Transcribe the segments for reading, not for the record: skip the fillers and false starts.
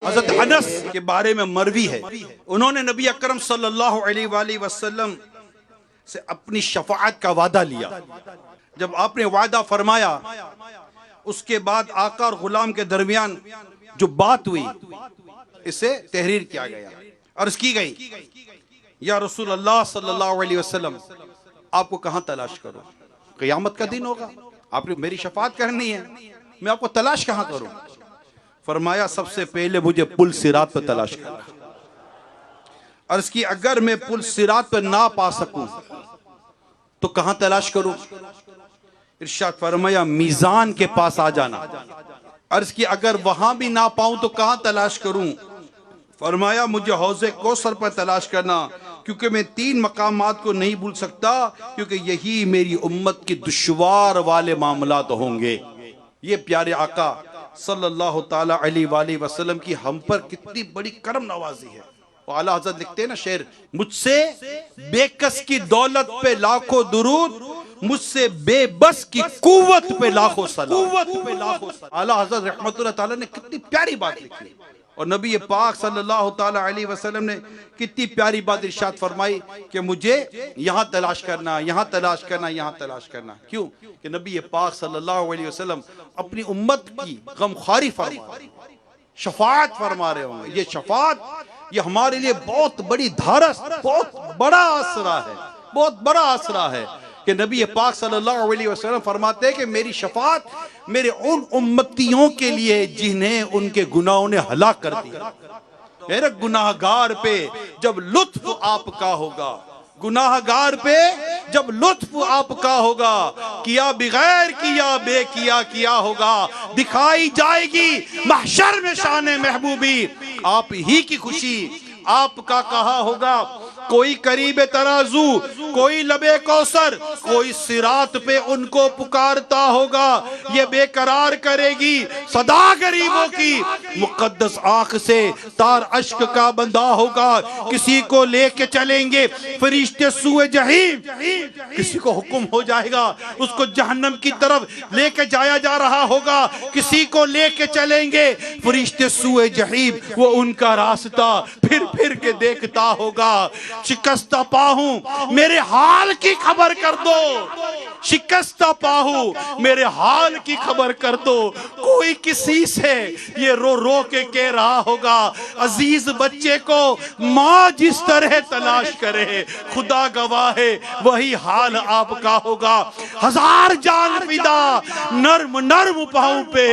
حضرت انس کے بارے میں مروی ہے، انہوں نے نبی اکرم صلی اللہ علیہ وآلہ وسلم سے اپنی شفاعت کا وعدہ لیا۔ جب آپ نے وعدہ فرمایا، اس کے بعد آقا اور غلام کے درمیان جو بات ہوئی اسے تحریر کیا گیا، عرض کی گئی یا رسول اللہ صلی اللہ علیہ وسلم آپ کو کہاں تلاش کروں؟ قیامت کا دن ہوگا، آپ نے میری شفاعت کرنی ہے، میں آپ کو تلاش کہاں کروں؟ فرمایا سب سے پہلے مجھے پل صراط پہ تلاش کرنا۔ عرض کی اگر میں پل صراط پہ نہ پا سکوں تو کہاں تلاش کروں؟ ارشاد فرمایا میزان کے پاس آ جانا۔ عرض کی اگر وہاں بھی نہ پاؤں تو کہاں تلاش کروں؟ فرمایا مجھے حوض کوثر پر تلاش کرنا، کیونکہ میں 3 مقامات کو نہیں بھول سکتا، کیونکہ یہی میری امت کی دشوار والے معاملات ہوں گے۔ یہ پیارے آقا صلی اللہ تعالی علیہ وآلہ وسلم کی ہم پر کتنی بڑی کرم نوازی ہے۔ اعلیٰ حضرت لکھتے ہیں نا شعر، مجھ سے بے کس کی دولت پہ لاکھوں درود، مجھ سے بے بس کی قوت پہ لاکھوں سلام۔ اعلیٰ حضرت رحمت اللہ تعالیٰ نے کتنی پیاری بات لکھی، اور نبی پاک صلی اللہ تعالی علیہ وسلم نے کتنی پیاری بات ارشاد فرمائی کہ مجھے یہاں تلاش کرنا، یہاں تلاش کرنا، یہاں تلاش کرنا۔ کیوں کہ نبی پاک صلی اللہ علیہ وسلم اپنی امت کی غمخواری فرما رہے ہیں، شفاعت فرما رہے ہوں گے۔ یہ شفاعت یہ ہمارے لیے بہت بڑی دھارس، بہت بڑا آسرا ہے، بہت بڑا آسرا ہے کہ نبی پاک صلی اللہ علیہ وسلم فرماتے ہیں کہ میری شفاعت میرے ان امتیوں کے لیے جنہیں ان کے گناہوں نے ہلاک کر دیا۔ میرے گناہگار پہ جب لطف آپ کا ہوگا، گناہگار پہ جب لطف آپ کا ہوگا، کیا بغیر کیا بے کیا ہوگا، دکھائی جائے گی محشر میں شان محبوبی، آپ ہی کی خوشی آپ کا کہا ہوگا۔ کوئی قریب ترازو، کوئی لبے کوثر، کوئی صراط پہ ان کو پکارتا ہوگا، یہ بے قرار کرے گی صدا غریبوں کی، مقدس آنکھ سے تار اشک کا بندہ ہوگا، کسی کو لے کے چلیں گے فرشتے سوئے جہیم، کسی کو حکم ہو جائے گا اس کو جہنم کی طرف لے کے جایا جا رہا ہوگا، کسی کو لے کے چلیں گے فرشتے سوئے جہیم، وہ ان کا راستہ پھر کے دیکھتا ہوگا۔ شکستہ پاہوں میرے حال کی خبر کر دو، شکستہ پاہوں میرے حال کی خبر کر دو، کوئی کسی سے یہ رو رو کے کہہ رہا ہوگا، عزیز بچے کو ماں جس طرح تلاش کرے، خدا گواہ ہے وہی حال آپ کا ہوگا۔ ہزار جان فدا نرم نرم پاؤں پہ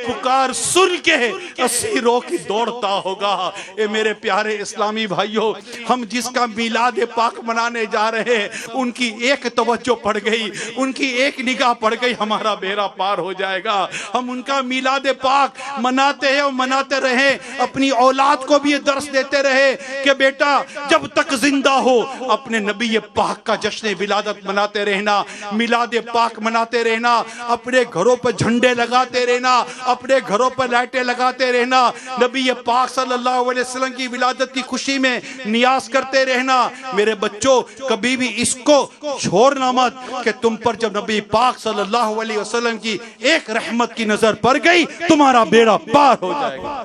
پکار سن کے اسیروں کی دوڑتا ہوگا۔ اے میرے پیارے اسلامی بھائیوں، ہم جس کا میلاد پاک منانے جا رہے ہیں، ان کی ایک توجہ پڑ گئی، ان کی ایک نگاہ پڑ گئی، ہمارا بیڑا پار ہو جائے گا۔ ہم ان کا میلاد پاک مناتے ہیں اور مناتے رہیں، اپنی اولاد کو بھی یہ درس دیتے رہے کہ بیٹا جب تک زندہ ہو اپنے نبی پاک کا جشن ولادت مناتے رہنا، میلاد پاک مناتے رہنا، اپنے گھروں پر جھنڈے لگاتے رہنا، اپنے گھروں پر لائٹیں لگاتے رہنا، نبی پاک صلی اللہ علیہ وسلم کی ولادت کی خوشی میں نیاز کرتے رہنا۔ میرے بچوں کبھی بھی اس کو چھوڑنا مت کہ تم پر جب نبی پاک صلی اللہ علیہ وسلم کی ایک رحمت کی نظر پڑ گئی تمہارا بیڑا پار ہو جائے گا۔